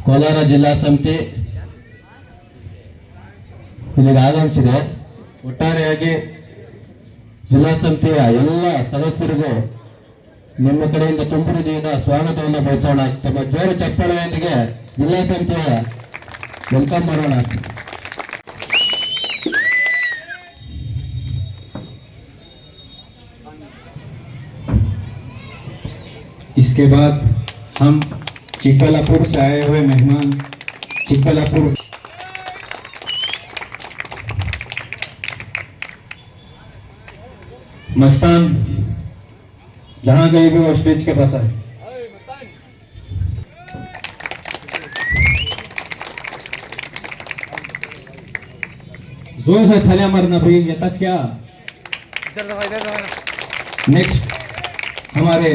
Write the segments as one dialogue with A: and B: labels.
A: ಕೋಲಾರ ಜಿಲ್ಲಾ ಸಮಿತಿ ಇಲ್ಲಿಗೆ ಆಗಮಿಸಿದೆ. ಒಟ್ಟಾರೆಯಾಗಿ ಜಿಲ್ಲಾ ಸಮಿತಿಯ ಎಲ್ಲ ಸದಸ್ಯರಿಗೂ ನಿಮ್ಮ ಕಡೆಯಿಂದ ತುಂಬು ಹೃದಯದ ಸ್ವಾಗತವನ್ನು ಬಯಸೋಣ. ತಮ್ಮ ಜೋರು ಚಪ್ಪಾಳೆಯೊಂದಿಗೆ ಜಿಲ್ಲಾ ಸಮಿತಿಯ ವೆಲ್ಕಮ್ ಮಾಡೋಣ.
B: इसके बाद हम चिकबल्लापुर से आए हुए मेहमान चिकबल्लापुर मस्तान जहां गए भी वो स्टेज के पास आए. जोर से थालियां मारना भाई, येताच क्या. नेक्स्ट हमारे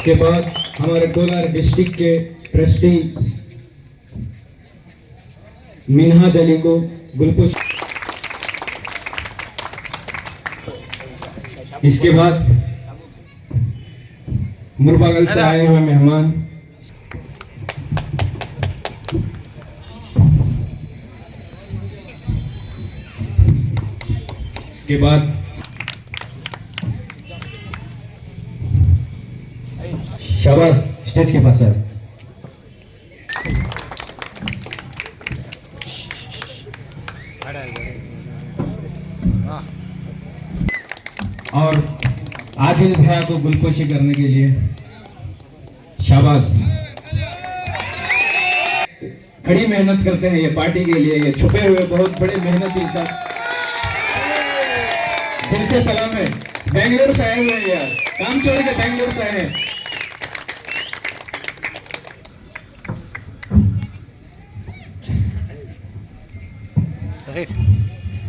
B: के बाद हमारे कोलार डिस्ट्रिक्ट के ट्रस्टी मिनहाज अली को गुलपुष्प. इसके बाद मुरबागल से आए हुए मेहमान इसके बाद शाबाश स्टेज के पास है. और आदिल भैया को गुलपोशी करने के लिए शाबाश. कड़ी मेहनत करते हैं ये पार्टी के लिए. ये छुपे हुए बहुत बड़े मेहनती इंसान. दिल से सलाम है. बेंगलुरु से आए हुए हैं यार, काम छोड़ के बेंगलुरु से आए हैं.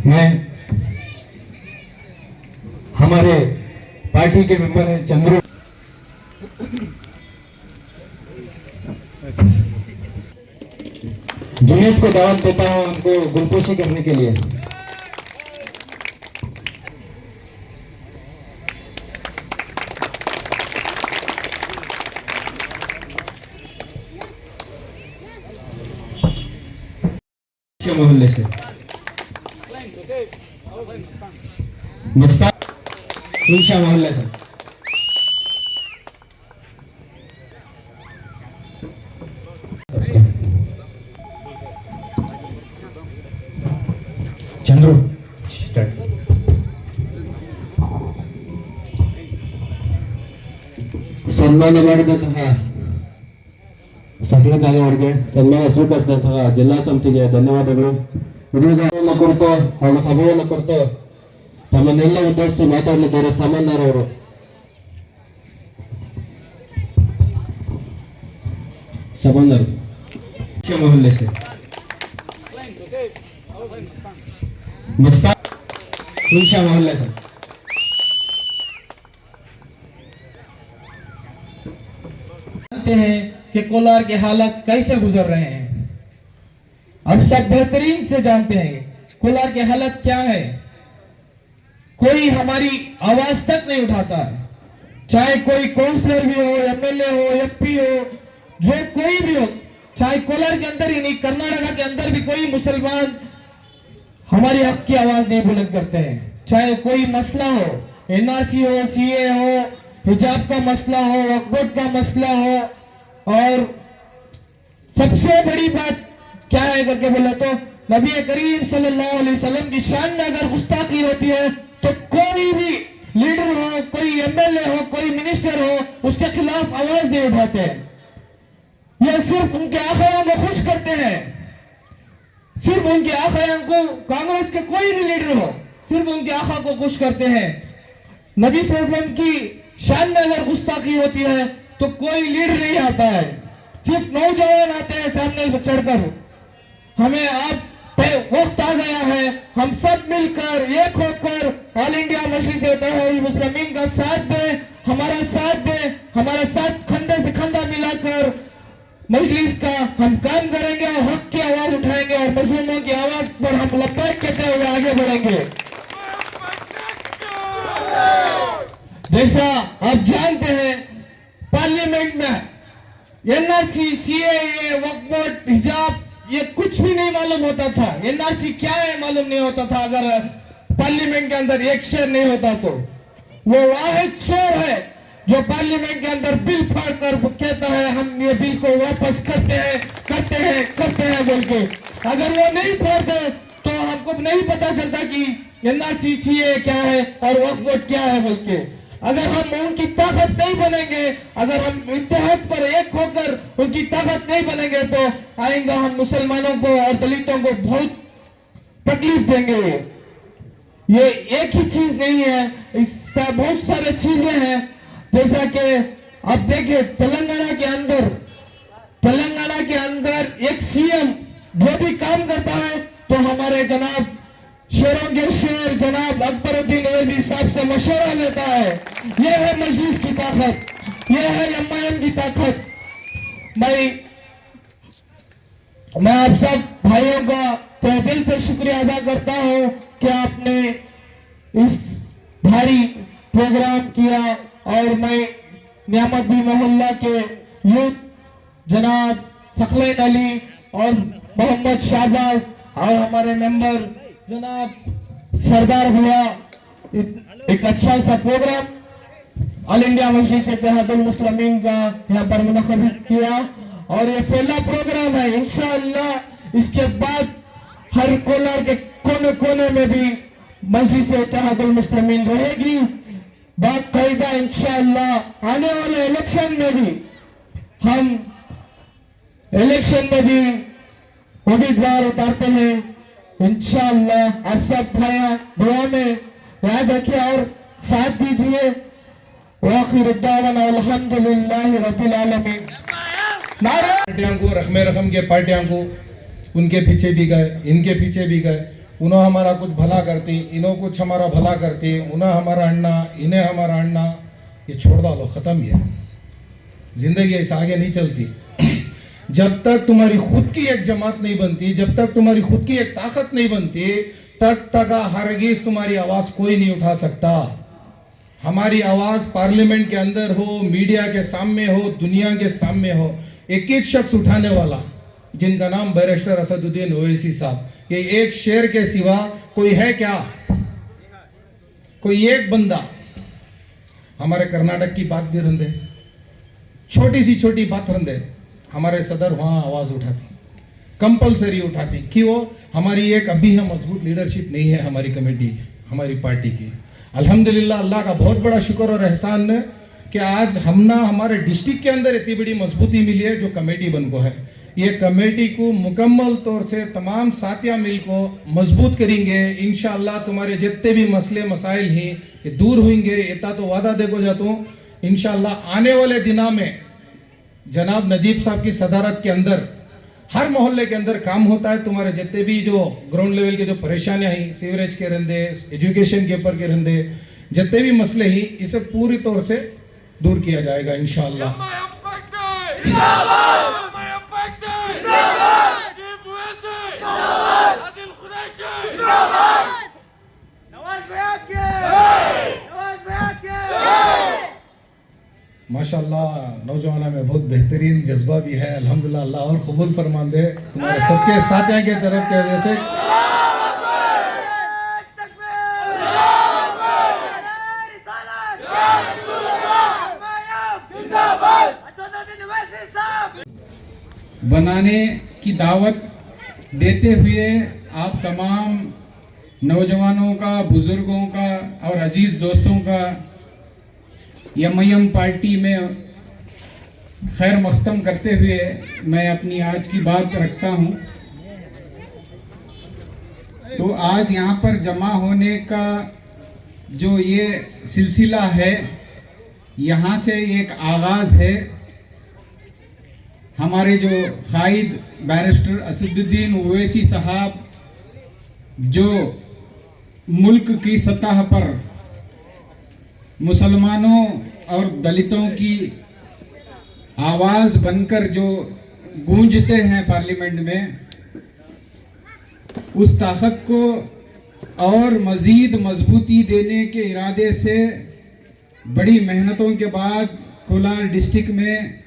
B: मैं हमारे पार्टी के मेंबर हैं चंद्रू. जुनेद को दावत देता हूं उनको गुलपोशी करने के लिए. मोहल्ले से मस्तान सुनशा मोहल्ले से चंद्रू
A: ಸನ್ಮಾನ ಮಾಡಿದಂತಹ ಸಕ್ರಿಯವಾಗಿ ಅವರಿಗೆ ಸನ್ಮಾನ ಸ್ವೀಕರಿಸಿದಂತಹ ಜಿಲ್ಲಾ ಸಮಿತಿಗೆ ಧನ್ಯವಾದಗಳು. ವಿಡಿಯೋವನ್ನು ಕುರಿತು ಹಾಗೂ ಸಭೆಯನ್ನು ಕುರಿತು ತಮ್ಮನ್ನೆಲ್ಲ ಉದ್ದೇಶಿಸಿ ಮಾತಾಡಲಿದ್ದಾರೆ ಸಾಮಾನ್ಯರವರು. सामान्य
B: मोहल्ले से मस्तान सुनशा मोहल्ले से
C: जानते हैं कि कोलार के हालात कैसे गुजर रहे हैं. हम सब बेहतरीन से जानते हैं कोलार के हालत क्या है. कोई हमारी आवाज तक नहीं उठाता है. चाहे कोई काउंसलर भी हो, एमएलए हो, एमपी हो, जो कोई भी हो, चाहे कोलार के अंदर ही नहीं कर्नाटक के अंदर भी कोई मुसलमान हमारी हक की आवाज नहीं बुलंद करते हैं. चाहे कोई मसला हो, एनआरसी हो, सीए हो, हिजाब का मसला हो, वक्फ बोर्ड का मसला हो, और सबसे बड़ी बात क्या है करके बोला तो नबी करीम सल्लल्लाहु अलैहि वसल्लम की शान में अगर गुस्ताखी होती है तो कोई भी लीडर हो, कोई एमएलए हो, कोई मिनिस्टर हो, उसके खिलाफ आवाज नहीं उठाते हैं. यह सिर्फ उनके आखियां को खुश करते हैं. सिर्फ उनके आखियां को, कांग्रेस के कोई भी लीडर हो, सिर्फ उनके आखा को खुश करते हैं. नबी सल्लल्लाहु अलैहि वसल्लम की शान में अगर गुस्ताखी होती है तो कोई लीडर नहीं आता है. सिर्फ नौजवान आते हैं सामने चढ़कर. हमें आप वक्त आ गया है, हम सब मिलकर एक होकर ऑल इंडिया मजलिस मुस्लिमीन का साथ दें, हमारा साथ दें, हमारा साथ खंडे से खंडा मिलाकर मजलिस का हम काम करेंगे और हक की आवाज उठाएंगे और मजलूमों की आवाज पर हम लब्बैक कहते हुए आगे बढ़ेंगे. जैसा आप जानते हैं पार्लियामेंट में एनआरसी, सीएए, वक्फ बोर्ड, हिजाब, ये कुछ भी नहीं मालूम होता था। एनआरसी क्या है मालूम नहीं होता था। अगर पार्लियामेंट के अंदर एक शेर नहीं होता तो वो वाहिद शेर है जो पार्लियामेंट के अंदर बिल फाड़ कर कहता है हम ये बिल को वापस करते हैं बोल के। अगर वो नहीं फाड़ते तो हमको नहीं पता चलता कि एनआरसी, सीएए क्या है और वक्फ बोर्ड क्या है बोल के। अगर हम उनकी ताकत नहीं बनेंगे, अगर हम इत्तेहाद पर एक होकर उनकी ताकत नहीं बनेंगे तो आएंगे हम मुसलमानों को और दलितों को बहुत तकलीफ देंगे। ये एक ही चीज नहीं है, इससे बहुत सारे चीजें हैं। जैसा कि अब देखिए तेलंगाना के अंदर एक सीएम जो भी काम करता है तो हमारे जनाब शेरों के शेर जनाब अकबरुद्दीन ओवैसी साहब से मशवरा लेता है। यह है मजलिस की ताकत, यह है एमआईएम की ताकत। मैं आप सब भाइयों का तहे दिल से शुक्रिया अदा करता हूं कि आपने इस भारी प्रोग्राम किया। और मैं नियामत भी मोहल्ला के यूथ जनाब सकलैन अली और मोहम्मद शाहबाज और हमारे मेंबर जनाब सरदार हुआ एक अच्छा सा प्रोग्राम ऑल इंडिया मजलिस इत्तेहादुल मुस्लिमीन का यहाँ पर मुनक़िद किया और ये पहला प्रोग्राम है। इंशाअल्लाह इसके बाद हर कोलार के कोने कोने में भी मजलिस इत्तेहादुल मुस्लिमीन रहेगी बाकायदा। इंशाअल्लाह आने वाले इलेक्शन में भी उम्मीदवार उतारते हैं। इंशाअल्लाह आप सब भाइयों दुआ में याद रखिए और साथ दीजिए। वाखिर दावाना अल्हम्दुलिल्लाहि रब्बिल आलमीन।
D: पार्टियों को रखमे रकम के पार्टियों को उनके पीछे भी गए, इनके पीछे भी गए। उन्होंने हमारा कुछ भला करती, इन्हों कुछ हमारा भला करती, उन्हें हमारा अन्ना, इन्हें हमारा अन्ना, ये छोड़ डालो, खत्म। ये जिंदगी ऐसे आगे नहीं चलती। जब तक तुम्हारी खुद की एक जमात नहीं बनती, जब तक तुम्हारी खुद की एक ताकत नहीं बनती, तब तक हरगिज तुम्हारी आवाज कोई नहीं उठा सकता। हमारी आवाज पार्लियामेंट के अंदर हो, मीडिया के सामने हो, दुनिया के सामने हो, एक एक शख्स उठाने वाला जिनका नाम बैरिस्टर असदुद्दीन ओवैसी साहब। ये एक शेर के सिवा कोई है क्या? कोई एक बंदा हमारे कर्नाटक की बात भी रंदे, छोटी सी छोटी बात रंदे, हमारे सदर वहां आवाज उठाती, कंपलसरी उठाती कि वो हमारी एक अभी है मजबूत लीडरशिप नहीं है हमारी कमेटी, हमारी पार्टी की। अल्हम्दुलिल्लाह अल्लाह का बहुत बड़ा शुक्र और एहसान है कि आज हमारे डिस्ट्रिक्ट के अंदर इतनी बड़ी मजबूती मिली है जो कमेटी बन को है। ये कमेटी को मुकम्मल तौर से तमाम साथिया मिल को मजबूत करेंगे। इंशाअल्लाह तुम्हारे जितने भी मसले मसाइल हैं ये दूर होंगे, इतना तो वादा देखो जाता हूँ। इंशाअल्लाह आने वाले दिनों में जनाब नजीब साहब की सदारत के अंदर हर मोहल्ले के अंदर काम होता है। तुम्हारे जितने भी जो ग्राउंड लेवल के जो परेशानियां हैं, सीवरेज के रंदे, एजुकेशन के ऊपर के रंदे, जितने भी मसले हैं, इसे पूरी तौर से दूर किया जाएगा इंशाअल्लाह। माशाअल्लाह नौजवानों में बहुत बेहतरीन जज्बा भी है। अल्हम्दुलिल्लाह अल्लाह और कबूल फरमान दे तुम्हारे सबके साथियों के तरफ के वजह से।
E: बनाने की दावत देते हुए आप तमाम नौजवानों का, बुजुर्गों का और अजीज दोस्तों का एमआईएम पार्टी में खैर मख्तम करते हुए मैं अपनी आज की बात रखता हूं। तो आज यहाँ पर जमा होने का जो ये सिलसिला है, यहाँ से एक आगाज है। हमारे जो कायद बैरिस्टर असदुद्दीन ओवैसी साहब जो मुल्क की सतह पर मुसलमानों और दलितों की आवाज बनकर जो गूंजते हैं पार्लियामेंट में, उस ताकत को और मजीद मजबूती देने के इरादे से बड़ी मेहनतों के बाद कोलार डिस्ट्रिक्ट में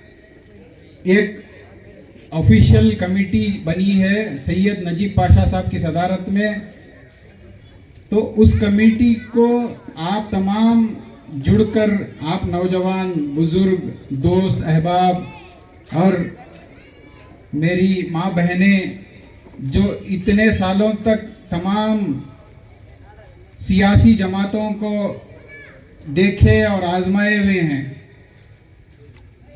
E: एक ऑफिशियल कमेटी बनी है सैयद नजीब पाशा साहब की सदारत में। तो उस कमेटी को आप तमाम जुड़कर, आप नौजवान, बुजुर्ग, दोस्त, अहबाब और मेरी माँ बहनें जो इतने सालों तक तमाम सियासी जमातों को देखे और आजमाए हुए हैं,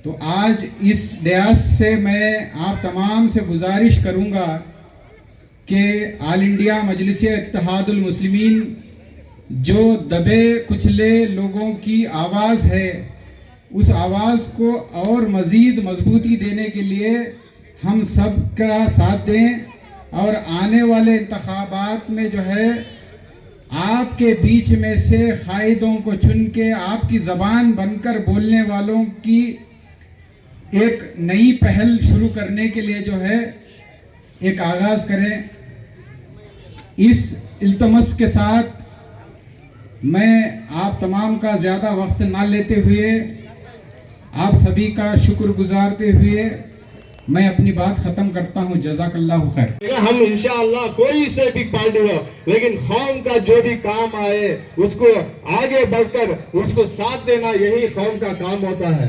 E: तो आज इस डयास से मैं आप तमाम से गुजारिश करूंगा कि ऑल इंडिया मजलिस इत्तेहादुल मुस्लिमीन जो दबे कुचले लोगों की आवाज़ है, उस आवाज़ को और मज़ीद मजबूती देने के लिए हम सब का साथ दें और आने वाले इंतखाबात में जो है आपके बीच में से कायदों को चुन के आपकी ज़बान बनकर बोलने वालों की एक नई पहल शुरू करने के लिए जो है एक आगाज़ करें। इस इल्तमस के साथ मैं आप तमाम का ज़्यादा वक्त ना लेते हुए, आप सभी का शुक्र गुजारते हुए मैं अपनी बात खत्म करता हूं। जज़ाकल्लाहु खैर।
A: हम इंशाअल्लाह कोई से भी पार्टी हो, लेकिन कौम का जो भी काम आए उसको आगे बढ़कर उसको साथ देना, यही कौम का काम होता है।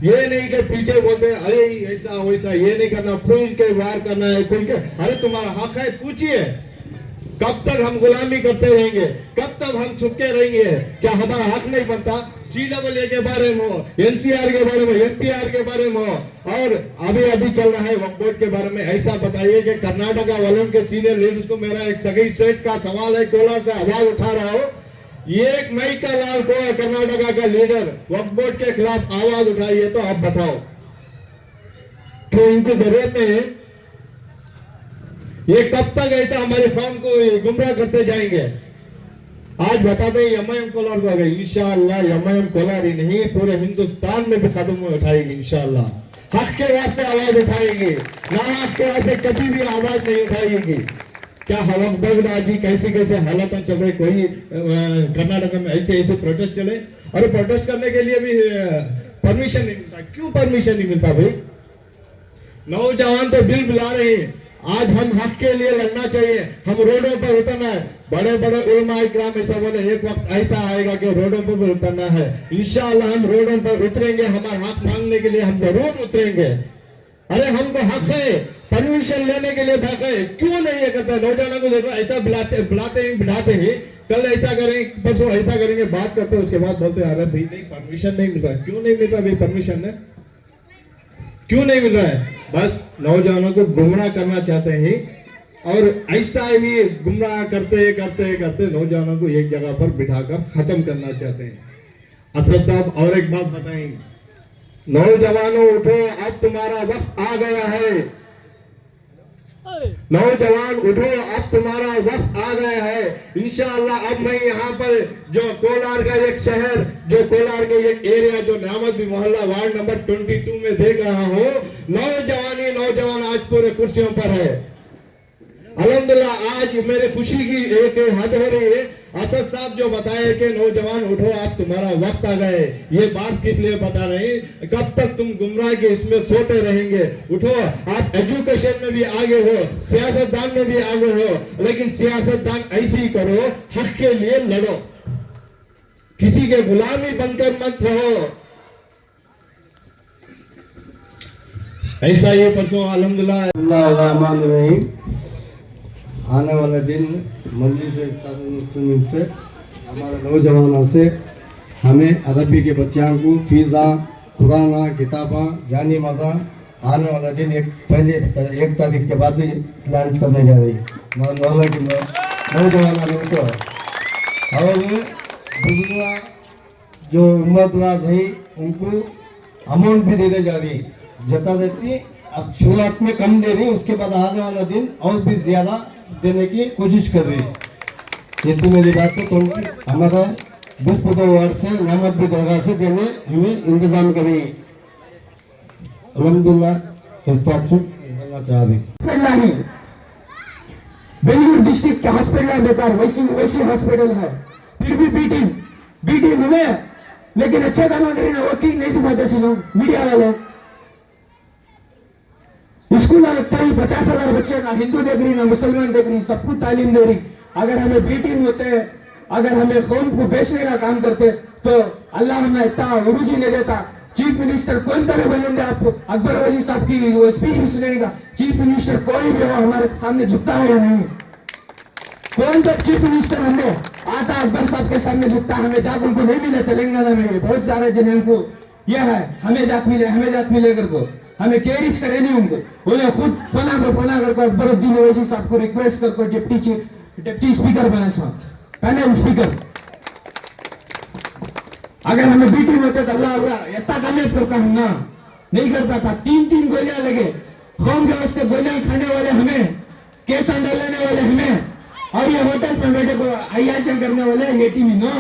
A: ये नहीं कि पीछे बोलते अरे ऐसा वैसा, ये नहीं करना, खुल के वार करना है, खुल के। अरे तुम्हारा हक है, पूछिए। कब तक हम गुलामी करते रहेंगे? कब तक हम छुपके रहेंगे? क्या हमारा हक नहीं बनता? CAA के बारे में हो, NCR के बारे में, NPR के बारे में हो, और अभी अभी चल रहा है वक्फ बोर्ड के बारे में। ऐसा बताइए कि कर्नाटका वालों के सीनियर लीडर्स को मेरा एक सगई सेठ का सवाल है, कोलार से आवाज उठा रहा हो। एक मई का लाल को कर्नाटका का लीडर वक्फ बोर्ड के खिलाफ आवाज उठाइए, तो आप बताओ कि इनकी जरूरत नहीं है? ये कब तक ऐसा हमारे कौम को गुमराह करते जाएंगे? आज बताते हैं MIM कोलार को, इंशाअल्लाह MIM कोलार ही नहीं पूरे हिंदुस्तान में भी कदम उठाएगी इंशाअल्लाह। हक के वास्ते आवाज उठाएगी, ना हक के वास्ते कभी भी आवाज नहीं उठाएगी। क्या वक्फ बोर्ड आज कैसी कैसे हालत चल रही? कोई कर्नाटक में ऐसे ऐसे प्रोटेस्ट चले, और प्रोटेस्ट करने के लिए भी परमिशन नहीं मिलता। क्यों परमिशन नहीं मिलता भाई? नौजवान तो दिल बुला रहे हैं। आज हम हक के लिए लड़ना चाहिए, हम रोडों पर उतरना है। बड़े बड़े उलमा इकराम ऐसा बोले, एक वक्त ऐसा आएगा कि रोडों पर भी उतरना है। इंशाअल्लाह हम रोडों पर उतरेंगे, हमारा हक मांगने के लिए हम जरूर उतरेंगे। अरे हमको हक है, परमिशन लेने के लिए हक है, क्यों नहीं ये करता? नौजवानों को देखो ऐसा बिठाते ही कल ऐसा करेंगे, परसों ऐसा करेंगे, बात करते उसके बाद बोलते अरे भाई नहीं परमिशन नहीं मिल रहा। क्यों नहीं मिल रहा भाई परमिशन है? क्यों नहीं मिल रहा है? बस नौजवानों को गुमराह करना चाहते हैं, और ऐसा ही गुमराह करते करते करते नौजवानों को एक जगह पर बिठाकर खत्म करना चाहते हैं। असद साहब और एक बात बताएं, नौजवानों उठो, अब तुम्हारा वक्त आ गया है। नौजवान उठो, अब तुम्हारा वक्त आ गया है। इंशाअल्लाह अब मैं यहाँ पर जो कोलार का एक शहर, जो कोलार के एक एरिया जो न्यामत मोहल्ला वार्ड नंबर 22 में देख रहा हूँ, नौजवान आज पूरे कुर्सियों पर है। अल्हम्दुलिल्लाह आज मेरे खुशी की एक हद हो रही है। असद साहब जो बताए कि नौजवान उठो, आप तुम्हारा वक्त आ गए, ये बात किस लिए बता रहे हैं? कब तक तुम गुमराह के इसमें सोते रहेंगे? उठो, आप एजुकेशन में भी आगे हो, सियासतदान में भी आगे हो, लेकिन सियासतदान ऐसे ही करो, हक के लिए लड़ो, किसी के गुलामी बनकर मत रहो। ऐसा ही परसों अल्हम्दुलिल्लाह आने वाले दिन मजलिस से हमारे नौजवानों से हमें अरबी के बच्चों को फीसा कुराना किताबा जानी मजा आने वाला दिन एक तारीख के बाद ही लॉन्च करने जा रही है नौजवानों को। और बुजुर्ग जो उम्रदराज है उनको अमाउंट भी देने जा रही है, जता देती अब शुरुआत में कम दे रही, उसके बाद आने वाला दिन और भी ज्यादा देने की कोशिश कर रही है। ये तो मेरी बात है, तो हमारा 10-15 वार्ड से नामत भी दरगाह से देने हमें इंतजाम करेंगे। अल्हम्दुलिल्लाह करना चाह रही।
C: बेंगलुरु डिस्ट्रिक्ट के हॉस्पिटल है बेकार, वैसी हॉस्पिटल है, फिर भी बीटी हमें, लेकिन अच्छे दाना नहीं, वकील नहीं दिखाते मीडिया वाले। स्कूल कई 50,000 बच्चे ना हिंदू देख रही ना मुसलमान देख रही, सबको तालीम दे रही। अगर हमें बी टीम होते, अगर हमें कौम को बेचने का काम करते तो अल्लाह हमें इतना उरूज ही नहीं देता। चीफ मिनिस्टर कौन तरह बनेंगे आपको, अकबर वजी साहब की वो स्पीच भी सुनेगा। चीफ मिनिस्टर कोई भी हो हमारे सामने झुकता है या नहीं? कौन सा चीफ मिनिस्टर हमें आता अकबर साहब के सामने झुकता? हमें जात उनको नहीं मिले तेलंगाना में, बहुत सारे जिन्हें को यह है हमें जात मिले करको, हमें केरिज करे नहीं उनको। उन्हें खुद फना करको अकबरुद्दीन ओवैसी साहब को रिक्वेस्ट करको डिप्टी स्पीकर बने साहब, पैनल स्पीकर। अगर हमें बीटी होते तो अल्लाह इतना कामयाब करता हम ना, नहीं करता था। 3 गोलियां लगे, कौम के वास्ते गोलियां खाने वाले हमें, केस डालने वाले हमें, और ये होटल में बैठे को अयाशा करने वाले ये टीम ना।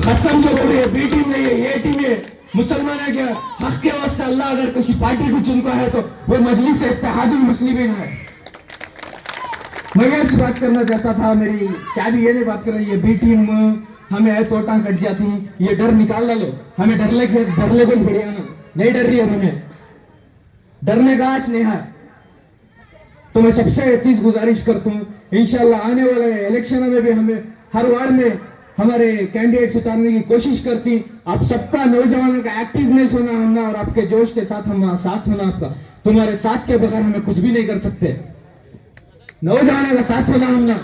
C: कसम से बोल रही है बी टीम नहीं है, ये टीम है। मुसलमानों के हक के वास्ते अल्लाह अगर किसी पार्टी को चुनता है तो वो मजलिस इत्तेहादुल मुस्लिमीन है। मैं ये बात करना चाहता था, मेरी क्या भी ये नहीं बात कर रही है। बी टीम हमें तोटा कट जाती, ये डर निकाल लो। हमें डरने को बढ़िया ना, नहीं डर रही है, हमें डरने का आज नहीं है। तो मैं सबसे चीज गुजारिश करता हूँ, इंशाल्लाह आने वाले इलेक्शन में भी हमें हर वार्ड में हमारे कैंडिडेट्स उतारने की कोशिश करती। आप सबका नौजवानों का एक्टिवनेस होना हमना और आपके जोश के साथ हम साथ होना आपका। तुम्हारे साथ के बगैर हमें कुछ भी नहीं कर सकते। नौजवानों का साथ होना हमना।